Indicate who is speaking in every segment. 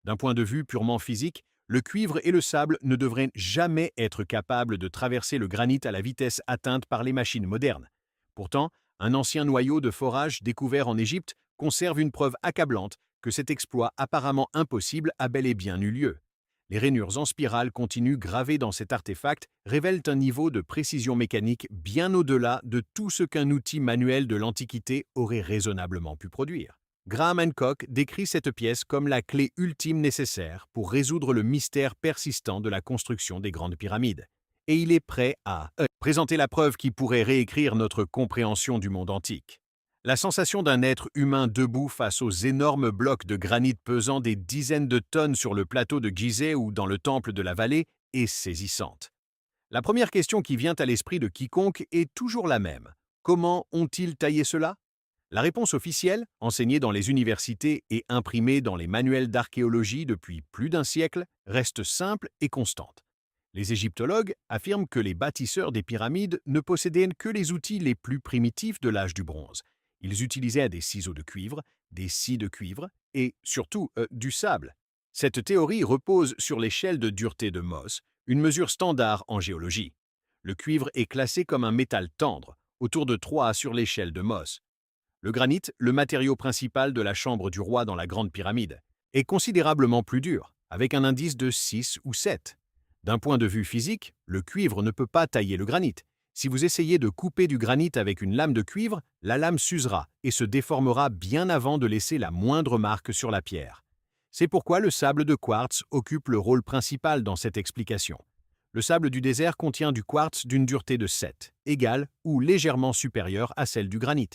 Speaker 1: D'un point de vue purement physique, le cuivre et le sable ne devraient jamais être capables de traverser le granit à la vitesse atteinte par les machines modernes. Pourtant, un ancien noyau de forage découvert en Égypte conserve une preuve accablante que cet exploit apparemment impossible a bel et bien eu lieu. Les rainures en spirale continues gravées dans cet artefact révèlent un niveau de précision mécanique bien au-delà de tout ce qu'un outil manuel de l'Antiquité aurait raisonnablement pu produire. Graham Hancock décrit cette pièce comme la clé ultime nécessaire pour résoudre le mystère persistant de la construction des grandes pyramides. Et il est prêt à présenter la preuve qui pourrait réécrire notre compréhension du monde antique. La sensation d'un être humain debout face aux énormes blocs de granit pesant des dizaines de tonnes sur le plateau de Gizeh ou dans le temple de la vallée est saisissante. La première question qui vient à l'esprit de quiconque est toujours la même. Comment ont-ils taillé cela? La réponse officielle, enseignée dans les universités et imprimée dans les manuels d'archéologie depuis plus d'un siècle, reste simple et constante. Les égyptologues affirment que les bâtisseurs des pyramides ne possédaient que les outils les plus primitifs de l'âge du bronze. Ils utilisaient des ciseaux de cuivre, des scies de cuivre et, surtout, du sable. Cette théorie repose sur l'échelle de dureté de Mohs, une mesure standard en géologie. Le cuivre est classé comme un métal tendre, autour de 3 sur l'échelle de Mohs. Le granit, le matériau principal de la chambre du roi dans la Grande Pyramide, est considérablement plus dur, avec un indice de 6 ou 7. D'un point de vue physique, le cuivre ne peut pas tailler le granit. Si vous essayez de couper du granit avec une lame de cuivre, la lame s'usera et se déformera bien avant de laisser la moindre marque sur la pierre. C'est pourquoi le sable de quartz occupe le rôle principal dans cette explication. Le sable du désert contient du quartz d'une dureté de 7, égale ou légèrement supérieure à celle du granit.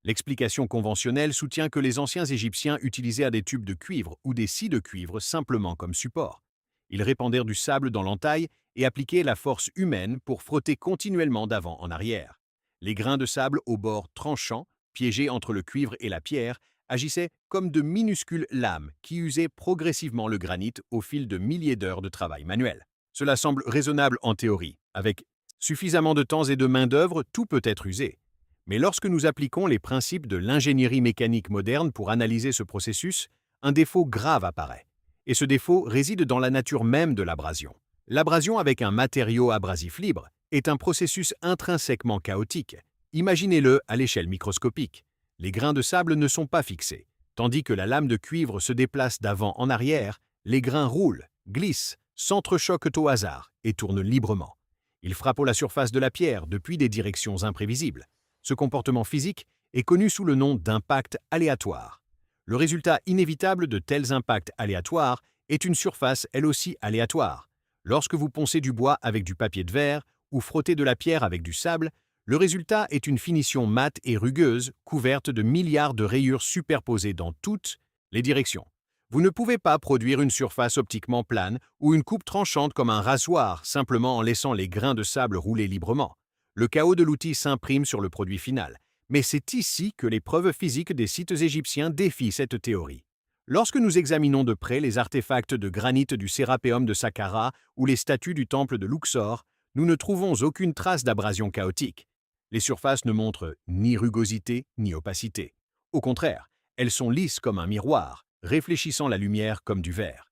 Speaker 1: L'explication conventionnelle soutient que les anciens Égyptiens utilisaient des tubes de cuivre ou des scies de cuivre simplement comme support. Ils répandèrent du sable dans l'entaille et appliquaient la force humaine pour frotter continuellement d'avant en arrière. Les grains de sable aux bords tranchants, piégés entre le cuivre et la pierre, agissaient comme de minuscules lames qui usaient progressivement le granit au fil de milliers d'heures de travail manuel. Cela semble raisonnable en théorie. Avec suffisamment de temps et de main-d'œuvre, tout peut être usé. Mais lorsque nous appliquons les principes de l'ingénierie mécanique moderne pour analyser ce processus, un défaut grave apparaît. Et ce défaut réside dans la nature même de l'abrasion. L'abrasion avec un matériau abrasif libre est un processus intrinsèquement chaotique. Imaginez-le à l'échelle microscopique. Les grains de sable ne sont pas fixés. Tandis que la lame de cuivre se déplace d'avant en arrière, les grains roulent, glissent, s'entrechoquent au hasard et tournent librement. Ils frappent la surface de la pierre depuis des directions imprévisibles. Ce comportement physique est connu sous le nom d'impact aléatoire. Le résultat inévitable de tels impacts aléatoires est une surface elle aussi aléatoire. Lorsque vous poncez du bois avec du papier de verre ou frottez de la pierre avec du sable, le résultat est une finition mate et rugueuse couverte de milliards de rayures superposées dans toutes les directions. Vous ne pouvez pas produire une surface optiquement plane ou une coupe tranchante comme un rasoir simplement en laissant les grains de sable rouler librement. Le chaos de l'outil s'imprime sur le produit final. Mais c'est ici que les preuves physiques des sites égyptiens défient cette théorie. Lorsque nous examinons de près les artefacts de granit du Sérapéum de Saqqara ou les statues du temple de Luxor, nous ne trouvons aucune trace d'abrasion chaotique. Les surfaces ne montrent ni rugosité ni opacité. Au contraire, elles sont lisses comme un miroir, réfléchissant la lumière comme du verre.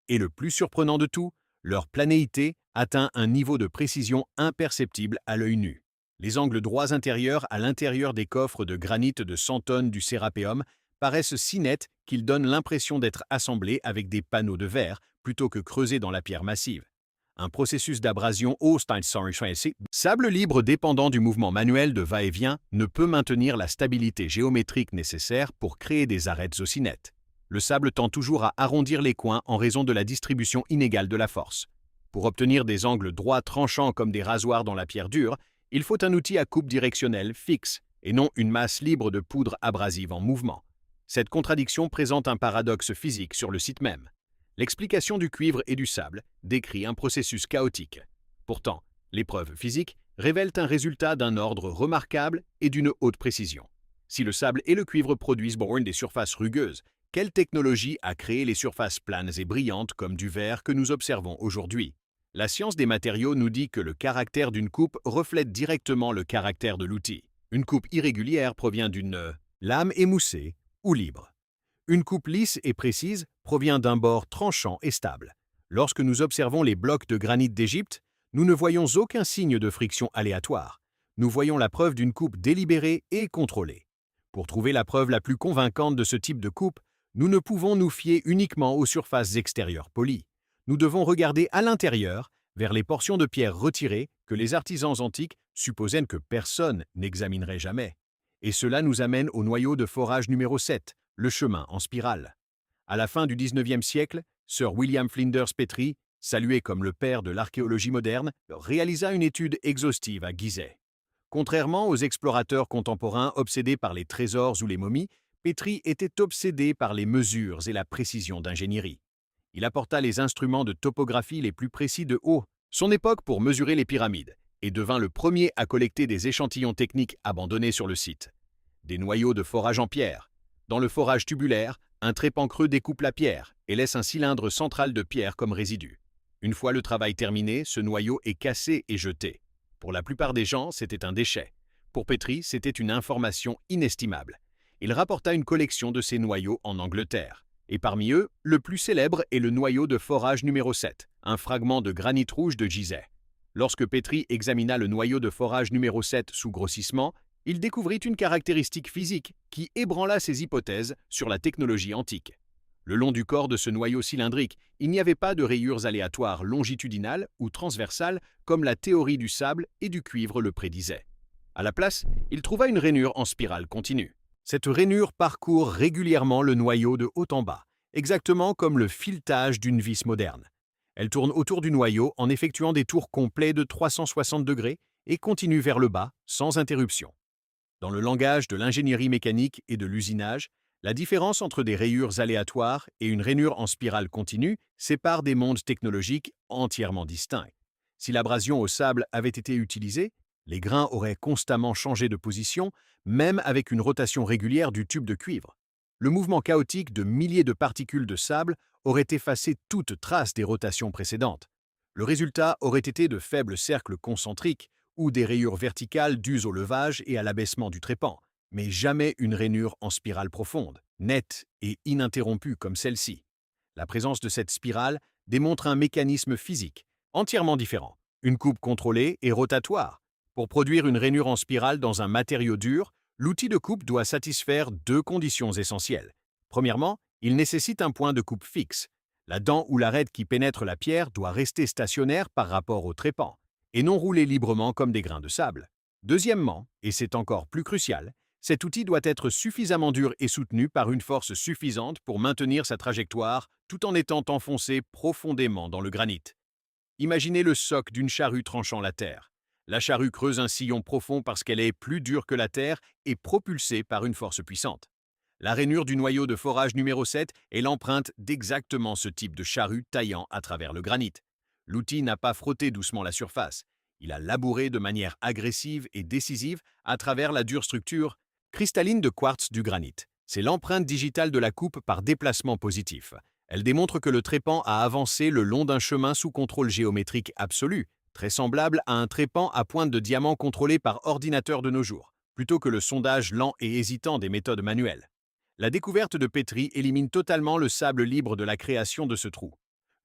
Speaker 1: Et le plus surprenant de tout, leur planéité atteint un niveau de précision imperceptible à l'œil nu. Les angles droits intérieurs à l'intérieur des coffres de granit de 100 tonnes du Sérapéum paraissent si nets qu'ils donnent l'impression d'être assemblés avec des panneaux de verre plutôt que creusés dans la pierre massive. Un processus d'abrasion au sable libre dépendant du mouvement manuel de va-et-vient ne peut maintenir la stabilité géométrique nécessaire pour créer des arêtes aussi nettes. Le sable tend toujours à arrondir les coins en raison de la distribution inégale de la force. Pour obtenir des angles droits tranchants comme des rasoirs dans la pierre dure, il faut un outil à coupe directionnelle fixe et non une masse libre de poudre abrasive en mouvement. Cette contradiction présente un paradoxe physique sur le site même. L'explication du cuivre et du sable décrit un processus chaotique. Pourtant, les preuves physiques révèlent un résultat d'un ordre remarquable et d'une haute précision. Si le sable et le cuivre produisent des surfaces rugueuses, quelle technologie a créé les surfaces planes et brillantes comme du verre que nous observons aujourd'hui? La science des matériaux nous dit que le caractère d'une coupe reflète directement le caractère de l'outil. Une coupe irrégulière provient d'une lame émoussée ou libre. Une coupe lisse et précise provient d'un bord tranchant et stable. Lorsque nous observons les blocs de granit d'Égypte, nous ne voyons aucun signe de friction aléatoire. Nous voyons la preuve d'une coupe délibérée et contrôlée. Pour trouver la preuve la plus convaincante de ce type de coupe, nous ne pouvons nous fier uniquement aux surfaces extérieures polies. Nous devons regarder à l'intérieur, vers les portions de pierre retirées que les artisans antiques supposaient que personne n'examinerait jamais. Et cela nous amène au noyau de forage numéro 7, le chemin en spirale. À la fin du XIXe siècle, Sir William Flinders Petrie, salué comme le père de l'archéologie moderne, réalisa une étude exhaustive à Gizeh. Contrairement aux explorateurs contemporains obsédés par les trésors ou les momies, Petrie était obsédé par les mesures et la précision d'ingénierie. Il apporta les instruments de topographie les plus précis de son époque pour mesurer les pyramides et devint le premier à collecter des échantillons techniques abandonnés sur le site. Des noyaux de forage en pierre. Dans le forage tubulaire, un trépan creux découpe la pierre et laisse un cylindre central de pierre comme résidu. Une fois le travail terminé, ce noyau est cassé et jeté. Pour la plupart des gens, c'était un déchet. Pour Petrie, c'était une information inestimable. Il rapporta une collection de ces noyaux en Angleterre. Et parmi eux, le plus célèbre est le noyau de forage numéro 7, un fragment de granit rouge de Gizeh. Lorsque Petrie examina le noyau de forage numéro 7 sous grossissement, il découvrit une caractéristique physique qui ébranla ses hypothèses sur la technologie antique. Le long du corps de ce noyau cylindrique, il n'y avait pas de rayures aléatoires longitudinales ou transversales comme la théorie du sable et du cuivre le prédisait. À la place, il trouva une rainure en spirale continue. Cette rainure parcourt régulièrement le noyau de haut en bas, exactement comme le filetage d'une vis moderne. Elle tourne autour du noyau en effectuant des tours complets de 360 degrés et continue vers le bas, sans interruption. Dans le langage de l'ingénierie mécanique et de l'usinage, la différence entre des rayures aléatoires et une rainure en spirale continue sépare des mondes technologiques entièrement distincts. Si l'abrasion au sable avait été utilisée, les grains auraient constamment changé de position, même avec une rotation régulière du tube de cuivre. Le mouvement chaotique de milliers de particules de sable aurait effacé toute trace des rotations précédentes. Le résultat aurait été de faibles cercles concentriques ou des rayures verticales dues au levage et à l'abaissement du trépan, mais jamais une rainure en spirale profonde, nette et ininterrompue comme celle-ci. La présence de cette spirale démontre un mécanisme physique entièrement différent, une coupe contrôlée et rotatoire. Pour produire une rainure en spirale dans un matériau dur, l'outil de coupe doit satisfaire deux conditions essentielles. Premièrement, il nécessite un point de coupe fixe. La dent ou l'arête qui pénètre la pierre doit rester stationnaire par rapport au trépan, et non rouler librement comme des grains de sable. Deuxièmement, et c'est encore plus crucial, cet outil doit être suffisamment dur et soutenu par une force suffisante pour maintenir sa trajectoire tout en étant enfoncé profondément dans le granit. Imaginez le soc d'une charrue tranchant la terre. La charrue creuse un sillon profond parce qu'elle est plus dure que la terre et propulsée par une force puissante. La rainure du noyau de forage numéro 7 est l'empreinte d'exactement ce type de charrue taillant à travers le granit. L'outil n'a pas frotté doucement la surface. Il a labouré de manière agressive et décisive à travers la dure structure cristalline de quartz du granit. C'est l'empreinte digitale de la coupe par déplacement positif. Elle démontre que le trépan a avancé le long d'un chemin sous contrôle géométrique absolu, très semblable à un trépan à pointe de diamant contrôlé par ordinateur de nos jours, plutôt que le sondage lent et hésitant des méthodes manuelles. La découverte de Petrie élimine totalement le sable libre de la création de ce trou.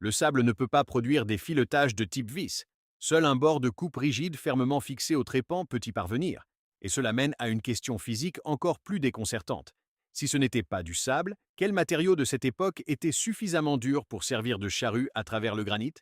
Speaker 1: Le sable ne peut pas produire des filetages de type vis. Seul un bord de coupe rigide fermement fixé au trépan peut y parvenir. Et cela mène à une question physique encore plus déconcertante. Si ce n'était pas du sable, quel matériau de cette époque était suffisamment dur pour servir de charrue à travers le granit?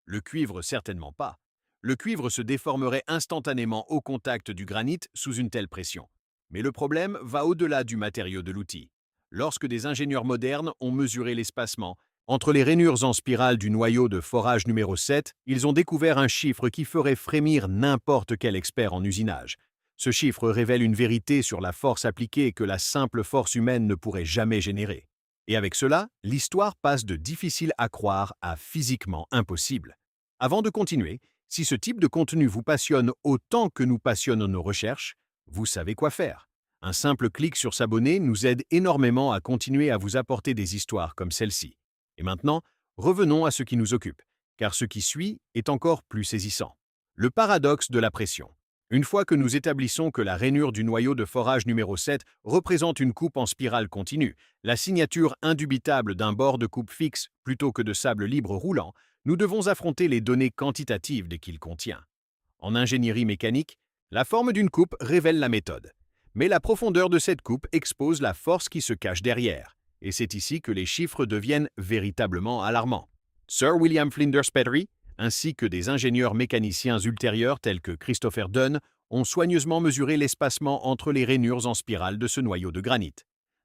Speaker 1: Le cuivre, certainement pas. Le cuivre se déformerait instantanément au contact du granit sous une telle pression. Mais le problème va au-delà du matériau de l'outil. Lorsque des ingénieurs modernes ont mesuré l'espacement entre les rainures en spirale du noyau de forage numéro 7, ils ont découvert un chiffre qui ferait frémir n'importe quel expert en usinage. Ce chiffre révèle une vérité sur la force appliquée que la simple force humaine ne pourrait jamais générer. Et avec cela, l'histoire passe de difficile à croire à physiquement impossible. Avant de continuer, si ce type de contenu vous passionne autant que nous passionnent nos recherches, vous savez quoi faire. Un simple clic sur s'abonner nous aide énormément à continuer à vous apporter des histoires comme celle-ci. Et maintenant, revenons à ce qui nous occupe, car ce qui suit est encore plus saisissant. Le paradoxe de la pression. Une fois que nous établissons que la rainure du noyau de forage numéro 7 représente une coupe en spirale continue, la signature indubitable d'un bord de coupe fixe plutôt que de sable libre roulant, nous devons affronter les données quantitatives qu'il contient. En ingénierie mécanique, la forme d'une coupe révèle la méthode. Mais la profondeur de cette coupe expose la force qui se cache derrière. Et c'est ici que les chiffres deviennent véritablement alarmants. Sir William Flinders Petrie, ainsi que des ingénieurs mécaniciens ultérieurs tels que Christopher Dunn, ont soigneusement mesuré l'espacement entre les rainures en spirale de ce noyau de granit.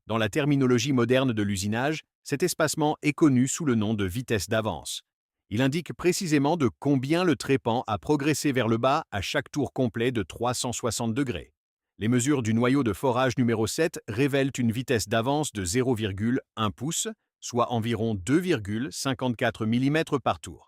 Speaker 1: Dans la terminologie moderne de l'usinage, cet espacement est connu sous le nom de vitesse d'avance. Il indique précisément de combien le trépan a progressé vers le bas à chaque tour complet de 360 degrés. Les mesures du noyau de forage numéro 7 révèlent une vitesse d'avance de 0,1 pouce, soit environ 2,54 mm par tour.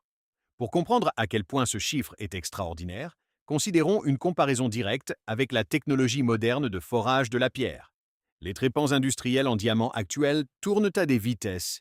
Speaker 1: Pour comprendre à quel point ce chiffre est extraordinaire, considérons une comparaison directe avec la technologie moderne de forage de la pierre. Les trépans industriels en diamant actuels tournent à des vitesses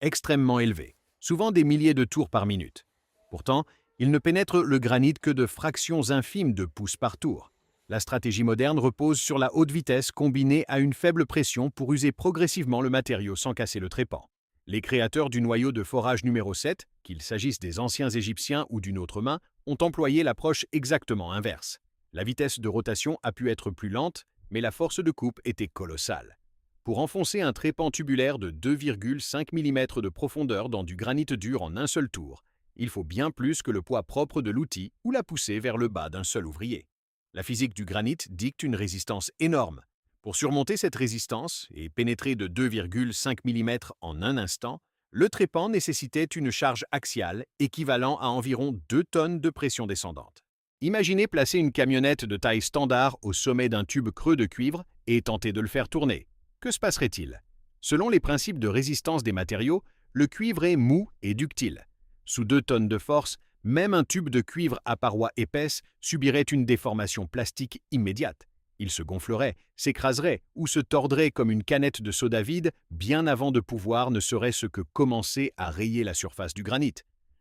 Speaker 1: extrêmement élevées, souvent des milliers de tours par minute. Pourtant, ils ne pénètrent le granit que de fractions infimes de pouces par tour. La stratégie moderne repose sur la haute vitesse combinée à une faible pression pour user progressivement le matériau sans casser le trépan. Les créateurs du noyau de forage numéro 7, qu'il s'agisse des anciens Égyptiens ou d'une autre main, ont employé l'approche exactement inverse. La vitesse de rotation a pu être plus lente, mais la force de coupe était colossale. Pour enfoncer un trépan tubulaire de 2,5 mm de profondeur dans du granit dur en un seul tour, il faut bien plus que le poids propre de l'outil ou la poussée vers le bas d'un seul ouvrier. La physique du granit dicte une résistance énorme. Pour surmonter cette résistance et pénétrer de 2,5 mm en un instant, le trépan nécessitait une charge axiale équivalent à environ 2 tonnes de pression descendante. Imaginez placer une camionnette de taille standard au sommet d'un tube creux de cuivre et tenter de le faire tourner. Que se passerait-il? Selon les principes de résistance des matériaux, le cuivre est mou et ductile. Sous 2 tonnes de force, même un tube de cuivre à parois épaisses subirait une déformation plastique immédiate. Il se gonflerait, s'écraserait ou se tordrait comme une canette de soda vide bien avant de pouvoir ne serait-ce que commencer à rayer la surface du granit.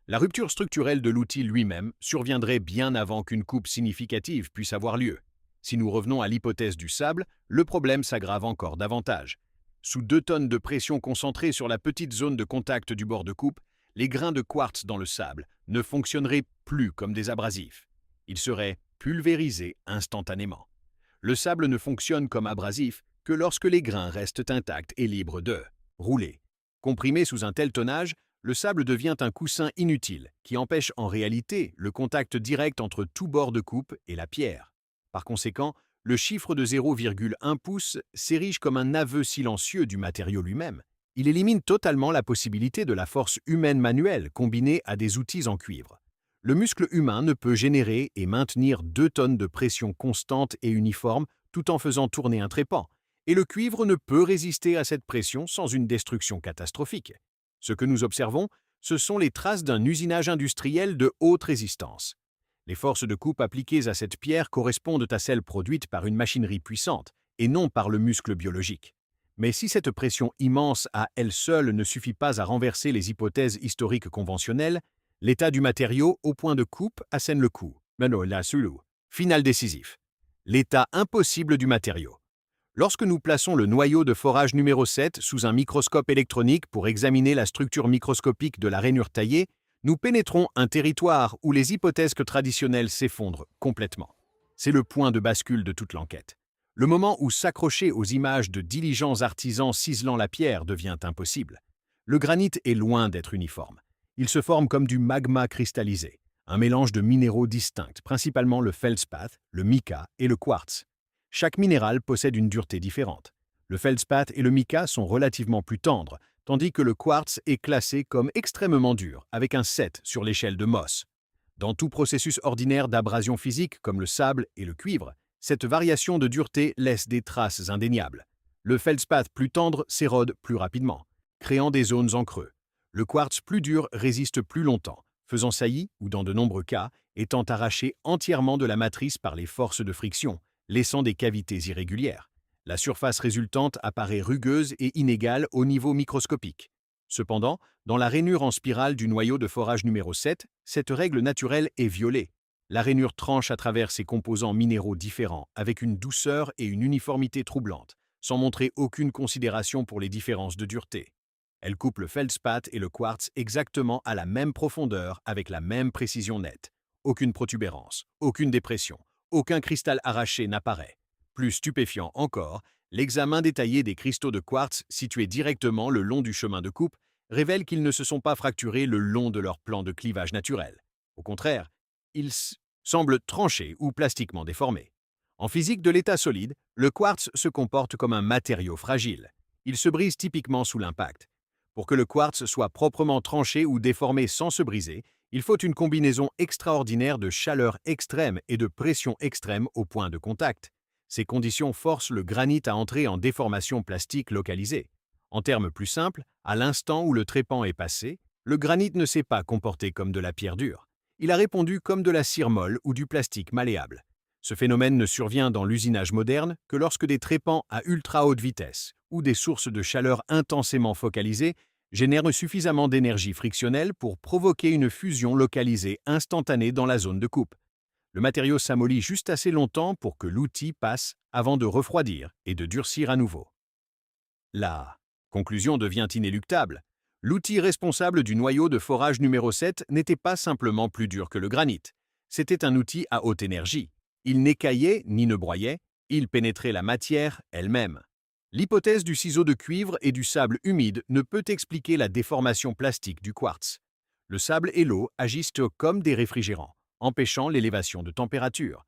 Speaker 1: La rupture structurelle de l'outil lui-même surviendrait bien avant qu'une coupe significative puisse avoir lieu. Si nous revenons à l'hypothèse du sable, le problème s'aggrave encore davantage. Sous 2 tonnes de pression concentrée sur la petite zone de contact du bord de coupe, les grains de quartz dans le sable ne fonctionneraient plus comme des abrasifs. Ils seraient pulvérisés instantanément. Le sable ne fonctionne comme abrasif que lorsque les grains restent intacts et libres de rouler. Comprimé sous un tel tonnage, le sable devient un coussin inutile qui empêche en réalité le contact direct entre tout bord de coupe et la pierre. Par conséquent, le chiffre de 0,1 pouce s'érige comme un aveu silencieux du matériau lui-même. Il élimine totalement la possibilité de la force humaine manuelle combinée à des outils en cuivre. Le muscle humain ne peut générer et maintenir 2 tonnes de pression constante et uniforme tout en faisant tourner un trépan, et le cuivre ne peut résister à cette pression sans une destruction catastrophique. Ce que nous observons, ce sont les traces d'un usinage industriel de haute résistance. Les forces de coupe appliquées à cette pierre correspondent à celles produites par une machinerie puissante, et non par le muscle biologique. Mais si cette pression immense à elle seule ne suffit pas à renverser les hypothèses historiques conventionnelles, l'état du matériau au point de coupe assène le coup. Final décisif. L'état impossible du matériau. Lorsque nous plaçons le noyau de forage numéro 7 sous un microscope électronique pour examiner la structure microscopique de la rainure taillée, nous pénétrons un territoire où les hypothèses traditionnelles s'effondrent complètement. C'est le point de bascule de toute l'enquête. Le moment où s'accrocher aux images de diligents artisans ciselant la pierre devient impossible. Le granit est loin d'être uniforme. Il se forme comme du magma cristallisé, un mélange de minéraux distincts, principalement le feldspath, le mica et le quartz. Chaque minéral possède une dureté différente. Le feldspath et le mica sont relativement plus tendres, tandis que le quartz est classé comme extrêmement dur, avec un 7 sur l'échelle de Mohs. Dans tout processus ordinaire d'abrasion physique, comme le sable et le cuivre, cette variation de dureté laisse des traces indéniables. Le feldspath plus tendre s'érode plus rapidement, créant des zones en creux. Le quartz plus dur résiste plus longtemps, faisant saillie, ou dans de nombreux cas, étant arraché entièrement de la matrice par les forces de friction, laissant des cavités irrégulières. La surface résultante apparaît rugueuse et inégale au niveau microscopique. Cependant, dans la rainure en spirale du noyau de forage numéro 7, cette règle naturelle est violée. La rainure tranche à travers ses composants minéraux différents, avec une douceur et une uniformité troublante, sans montrer aucune considération pour les différences de dureté. Elle coupe le feldspath et le quartz exactement à la même profondeur, avec la même précision nette. Aucune protubérance, aucune dépression, aucun cristal arraché n'apparaît. Plus stupéfiant encore, l'examen détaillé des cristaux de quartz situés directement le long du chemin de coupe révèle qu'ils ne se sont pas fracturés le long de leur plan de clivage naturel. Au contraire, ils semblent tranchés ou plastiquement déformés. En physique de l'état solide, le quartz se comporte comme un matériau fragile. Il se brise typiquement sous l'impact. Pour que le quartz soit proprement tranché ou déformé sans se briser, il faut une combinaison extraordinaire de chaleur extrême et de pression extrême au point de contact. Ces conditions forcent le granit à entrer en déformation plastique localisée. En termes plus simples, à l'instant où le trépan est passé, le granit ne s'est pas comporté comme de la pierre dure. Il a répondu comme de la cire molle ou du plastique malléable. Ce phénomène ne survient dans l'usinage moderne que lorsque des trépans à ultra haute vitesse ou des sources de chaleur intensément focalisées génèrent suffisamment d'énergie frictionnelle pour provoquer une fusion localisée instantanée dans la zone de coupe. Le matériau s'amollit juste assez longtemps pour que l'outil passe avant de refroidir et de durcir à nouveau. La conclusion devient inéluctable. L'outil responsable du noyau de forage numéro 7 n'était pas simplement plus dur que le granit. C'était un outil à haute énergie. Il n'écaillait ni ne broyait, il pénétrait la matière elle-même. L'hypothèse du ciseau de cuivre et du sable humide ne peut expliquer la déformation plastique du quartz. Le sable et l'eau agissent comme des réfrigérants, empêchant l'élévation de température.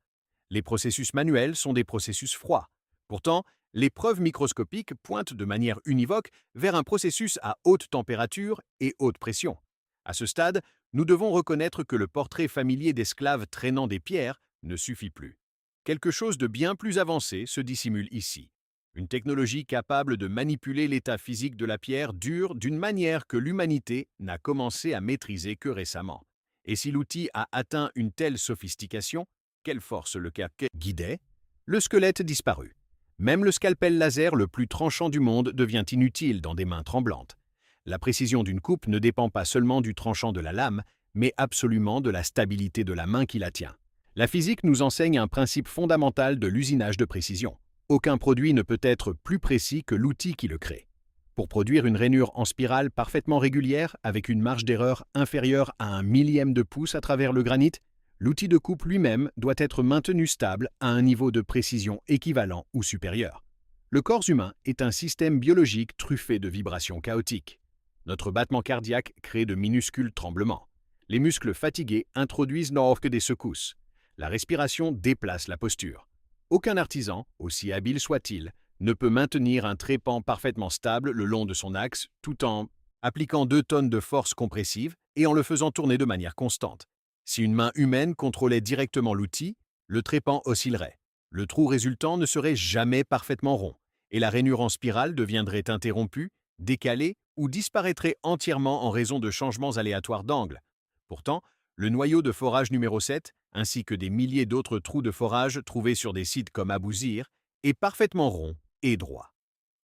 Speaker 1: Les processus manuels sont des processus froids. Pourtant, les preuves microscopiques pointent de manière univoque vers un processus à haute température et haute pression. À ce stade, nous devons reconnaître que le portrait familier d'esclaves traînant des pierres ne suffit plus. Quelque chose de bien plus avancé se dissimule ici. Une technologie capable de manipuler l'état physique de la pierre dure d'une manière que l'humanité n'a commencé à maîtriser que récemment. Et si l'outil a atteint une telle sophistication, quelle force le guidait? Le squelette disparut. Même le scalpel laser le plus tranchant du monde devient inutile dans des mains tremblantes. La précision d'une coupe ne dépend pas seulement du tranchant de la lame, mais absolument de la stabilité de la main qui la tient. La physique nous enseigne un principe fondamental de l'usinage de précision. Aucun produit ne peut être plus précis que l'outil qui le crée. Pour produire une rainure en spirale parfaitement régulière, avec une marge d'erreur inférieure à 1/1000 de pouce à travers le granit, l'outil de coupe lui-même doit être maintenu stable à un niveau de précision équivalent ou supérieur. Le corps humain est un système biologique truffé de vibrations chaotiques. Notre battement cardiaque crée de minuscules tremblements. Les muscles fatigués introduisent que des secousses. La respiration déplace la posture. Aucun artisan, aussi habile soit-il, ne peut maintenir un trépan parfaitement stable le long de son axe tout en appliquant 2 tonnes de force compressive et en le faisant tourner de manière constante. Si une main humaine contrôlait directement l'outil, le trépan oscillerait. Le trou résultant ne serait jamais parfaitement rond, et la rainure en spirale deviendrait interrompue, décalée ou disparaîtrait entièrement en raison de changements aléatoires d'angle. Pourtant, le noyau de forage numéro 7, ainsi que des milliers d'autres trous de forage trouvés sur des sites comme Abousir, est parfaitement rond et droit.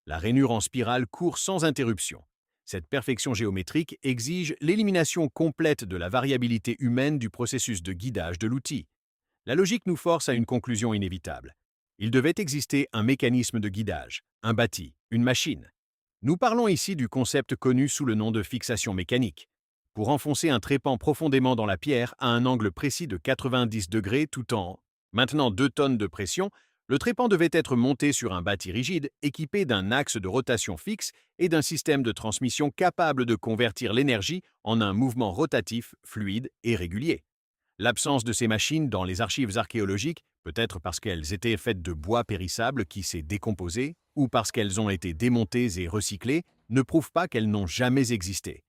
Speaker 1: La rainure en spirale court sans interruption. Cette perfection géométrique exige l'élimination complète de la variabilité humaine du processus de guidage de l'outil. La logique nous force à une conclusion inévitable. Il devait exister un mécanisme de guidage, un bâti, une machine. Nous parlons ici du concept connu sous le nom de fixation mécanique. Pour enfoncer un trépan profondément dans la pierre à un angle précis de 90 degrés tout en maintenant 2 tonnes de pression, le trépan devait être monté sur un bâti rigide équipé d'un axe de rotation fixe et d'un système de transmission capable de convertir l'énergie en un mouvement rotatif, fluide et régulier. L'absence de ces machines dans les archives archéologiques, peut-être parce qu'elles étaient faites de bois périssable qui s'est décomposé, ou parce qu'elles ont été démontées et recyclées, ne prouve pas qu'elles n'ont jamais existé.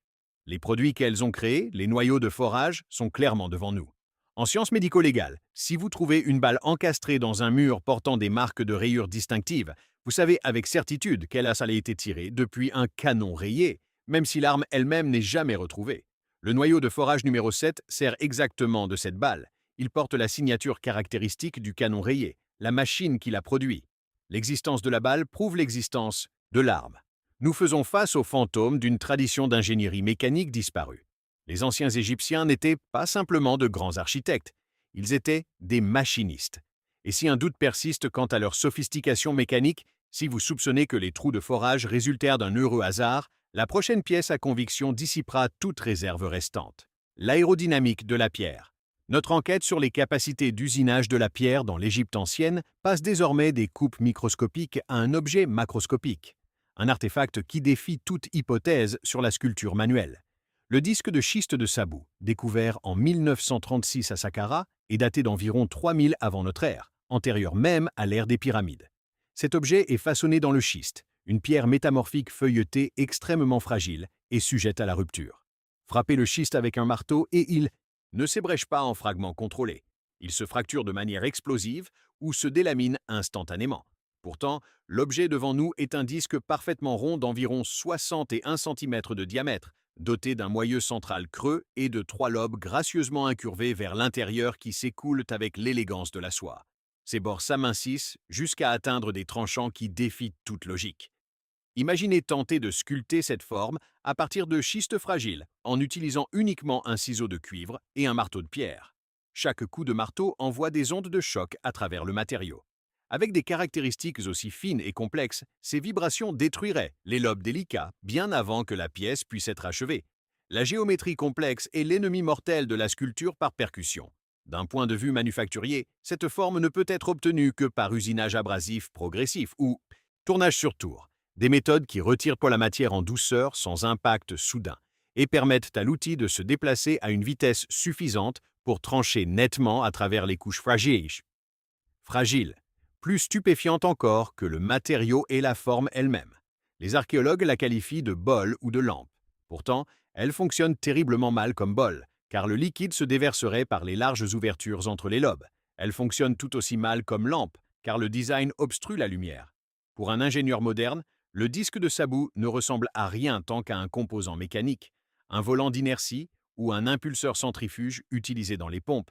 Speaker 1: Les produits qu'elles ont créés, les noyaux de forage, sont clairement devant nous. En sciences médico-légales, si vous trouvez une balle encastrée dans un mur portant des marques de rayures distinctives, vous savez avec certitude qu'elle a été tirée depuis un canon rayé, même si l'arme elle-même n'est jamais retrouvée. Le noyau de forage numéro 7 sert exactement de cette balle. Il porte la signature caractéristique du canon rayé, la machine qui l'a produit. L'existence de la balle prouve l'existence de l'arme. Nous faisons face au fantôme d'une tradition d'ingénierie mécanique disparue. Les anciens Égyptiens n'étaient pas simplement de grands architectes. Ils étaient des machinistes. Et si un doute persiste quant à leur sophistication mécanique, si vous soupçonnez que les trous de forage résultèrent d'un heureux hasard, la prochaine pièce à conviction dissipera toute réserve restante. L'aérodynamique de la pierre. Notre enquête sur les capacités d'usinage de la pierre dans l'Égypte ancienne passe désormais des coupes microscopiques à un objet macroscopique, un artefact qui défie toute hypothèse sur la sculpture manuelle. Le disque de schiste de Sabou, découvert en 1936 à Saqqara, est daté d'environ 3000 avant notre ère, antérieur même à l'ère des pyramides. Cet objet est façonné dans le schiste, une pierre métamorphique feuilletée extrêmement fragile et sujette à la rupture. Frappez le schiste avec un marteau et il ne s'ébrèche pas en fragments contrôlés. Il se fracture de manière explosive ou se délamine instantanément. Pourtant, l'objet devant nous est un disque parfaitement rond d'environ 61 cm de diamètre, doté d'un moyeu central creux et de 3 lobes gracieusement incurvés vers l'intérieur qui s'écoulent avec l'élégance de la soie. Ses bords s'amincissent jusqu'à atteindre des tranchants qui défient toute logique. Imaginez tenter de sculpter cette forme à partir de schistes fragiles, en utilisant uniquement un ciseau de cuivre et un marteau de pierre. Chaque coup de marteau envoie des ondes de choc à travers le matériau. Avec des caractéristiques aussi fines et complexes, ces vibrations détruiraient les lobes délicats bien avant que la pièce puisse être achevée. La géométrie complexe est l'ennemi mortel de la sculpture par percussion. D'un point de vue manufacturier, cette forme ne peut être obtenue que par usinage abrasif progressif ou tournage sur tour, des méthodes qui retirent la matière en douceur sans impact soudain et permettent à l'outil de se déplacer à une vitesse suffisante pour trancher nettement à travers les couches fragiles. Fragile, plus stupéfiante encore que le matériau et la forme elle-même. Les archéologues la qualifient de bol ou de lampe. Pourtant, elle fonctionne terriblement mal comme bol, car le liquide se déverserait par les larges ouvertures entre les lobes. Elle fonctionne tout aussi mal comme lampe, car le design obstrue la lumière. Pour un ingénieur moderne, le disque de Sabou ne ressemble à rien tant qu'à un composant mécanique, un volant d'inertie ou un impulseur centrifuge utilisé dans les pompes.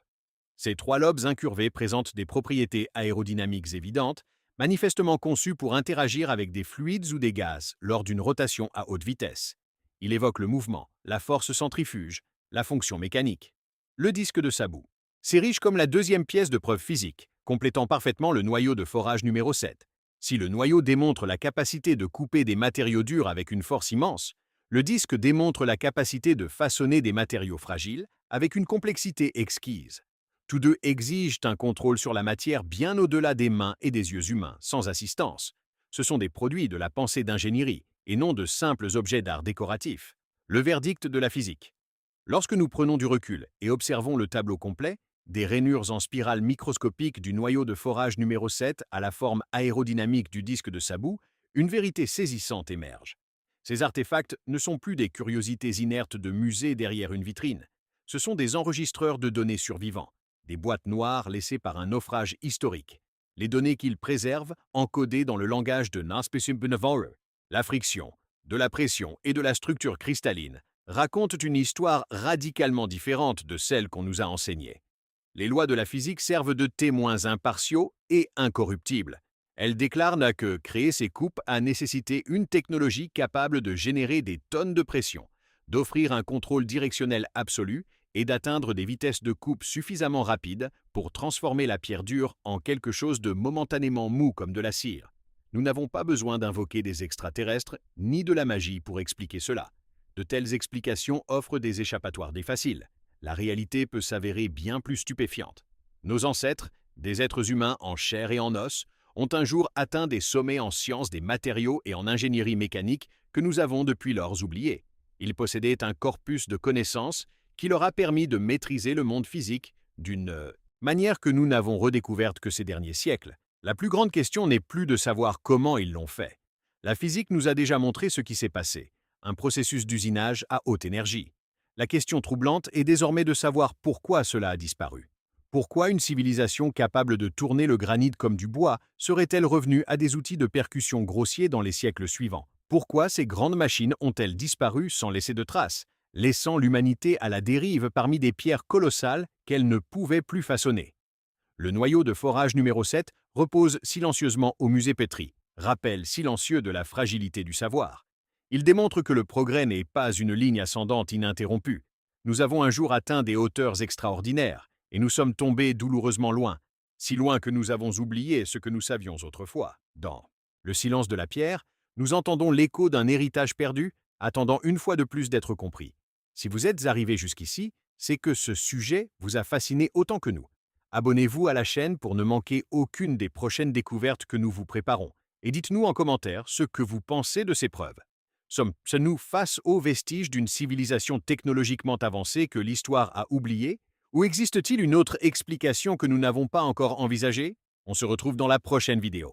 Speaker 1: Ces 3 lobes incurvés présentent des propriétés aérodynamiques évidentes, manifestement conçus pour interagir avec des fluides ou des gaz lors d'une rotation à haute vitesse. Il évoque le mouvement, la force centrifuge, la fonction mécanique. Le disque de Sabou. C'est riche comme la deuxième pièce de preuve physique, complétant parfaitement le noyau de forage numéro 7. Si le noyau démontre la capacité de couper des matériaux durs avec une force immense, le disque démontre la capacité de façonner des matériaux fragiles avec une complexité exquise. Tous deux exigent un contrôle sur la matière bien au-delà des mains et des yeux humains, sans assistance. Ce sont des produits de la pensée d'ingénierie, et non de simples objets d'art décoratif. Le verdict de la physique. Lorsque nous prenons du recul et observons le tableau complet, des rainures en spirale microscopique du noyau de forage numéro 7 à la forme aérodynamique du disque de Sabou, une vérité saisissante émerge. Ces artefacts ne sont plus des curiosités inertes de musée derrière une vitrine. Ce sont des enregistreurs de données survivants, des boîtes noires laissées par un naufrage historique. Les données qu'ils préservent, encodées dans le langage de Naspecimbunavore, la friction, de la pression et de la structure cristalline, racontent une histoire radicalement différente de celle qu'on nous a enseignée. Les lois de la physique servent de témoins impartiaux et incorruptibles. Elles déclarent que créer ces coupes a nécessité une technologie capable de générer des tonnes de pression, d'offrir un contrôle directionnel absolu et d'atteindre des vitesses de coupe suffisamment rapides pour transformer la pierre dure en quelque chose de momentanément mou comme de la cire. Nous n'avons pas besoin d'invoquer des extraterrestres ni de la magie pour expliquer cela. De telles explications offrent des échappatoires faciles. La réalité peut s'avérer bien plus stupéfiante. Nos ancêtres, des êtres humains en chair et en os, ont un jour atteint des sommets en sciences des matériaux et en ingénierie mécanique que nous avons depuis lors oubliés. Ils possédaient un corpus de connaissances qui leur a permis de maîtriser le monde physique d'une manière que nous n'avons redécouverte que ces derniers siècles. La plus grande question n'est plus de savoir comment ils l'ont fait. La physique nous a déjà montré ce qui s'est passé, un processus d'usinage à haute énergie. La question troublante est désormais de savoir pourquoi cela a disparu. Pourquoi une civilisation capable de tourner le granit comme du bois serait-elle revenue à des outils de percussion grossiers dans les siècles suivants? Pourquoi ces grandes machines ont-elles disparu sans laisser de traces, laissant l'humanité à la dérive parmi des pierres colossales qu'elle ne pouvait plus façonner? Le noyau de forage numéro 7 repose silencieusement au musée Petrie, rappel silencieux de la fragilité du savoir. Il démontre que le progrès n'est pas une ligne ascendante ininterrompue. Nous avons un jour atteint des hauteurs extraordinaires, et nous sommes tombés douloureusement loin, si loin que nous avons oublié ce que nous savions autrefois. Dans le silence de la pierre, nous entendons l'écho d'un héritage perdu, attendant une fois de plus d'être compris. Si vous êtes arrivé jusqu'ici, c'est que ce sujet vous a fasciné autant que nous. Abonnez-vous à la chaîne pour ne manquer aucune des prochaines découvertes que nous vous préparons. Et dites-nous en commentaire ce que vous pensez de ces preuves. Sommes-nous face aux vestiges d'une civilisation technologiquement avancée que l'histoire a oubliée? Ou existe-t-il une autre explication que nous n'avons pas encore envisagée? On se retrouve dans la prochaine vidéo.